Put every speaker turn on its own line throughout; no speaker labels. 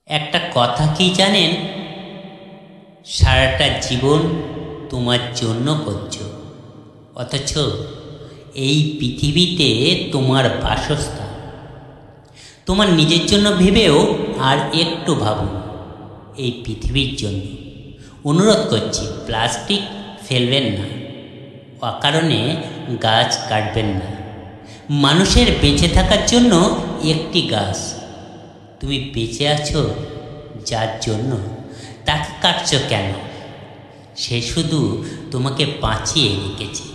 একটা কথা কি জানেন, সারাটা জীবন তোমার জন্য করছো, অথচ এই পৃথিবীতে তোমার বাসস্থান। তোমার নিজের জন্য ভেবেও আর একটু ভাবুন এই পৃথিবীর জন্য। অনুরোধ করছি, প্লাস্টিক ফেলবেন না, অকারণে গাছ কাটবেন না। মানুষের বেঁচে থাকার জন্য একটি গাছ। তুমি বেঁচে আছো যার জন্য, তাকে কাটছো কেন? সে শুধু তোমাকে বাঁচিয়ে রেখেছে,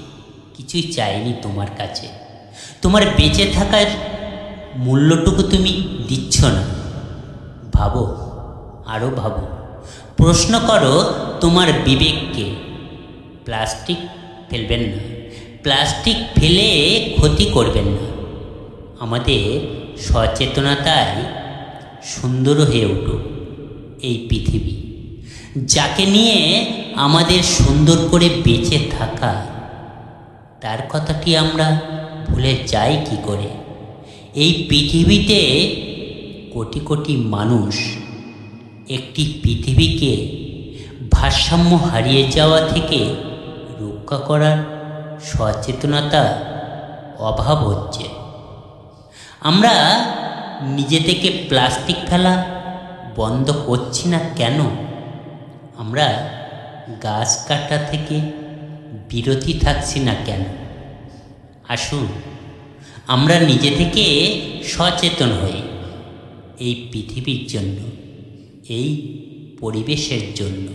কিছুই চাইনি তোমার কাছে। তোমার বেঁচে থাকার মূল্যটুকু তুমি দিচ্ছ না। ভাবো, আরও ভাবো, প্রশ্ন করো তোমার বিবেককে। প্লাস্টিক ফেলবেন না, প্লাস্টিক ফেলে ক্ষতি করবেন না। আমাদের সচেতনতায় সুন্দর হয়ে উঠুক এই পৃথিবী, যাকে নিয়ে আমাদের সুন্দর করে বেঁচে থাকা, তার কথাটি আমরা ভুলে যাই কি করে? এই পৃথিবীতে কোটি কোটি মানুষ একটি পৃথিবীকে ভারসাম্য হারিয়ে যাওয়া থেকে রক্ষা করার সচেতনতা অভাব হচ্ছে। আমরা নিজে থেকে প্লাস্টিক ফেলা বন্ধ করছি না কেন? আমরা গাছ কাটা থেকে বিরতি থাকছি না কেন? আসুন আমরা নিজে থেকে সচেতন হই এই পৃথিবীর জন্য, এই পরিবেশের জন্য।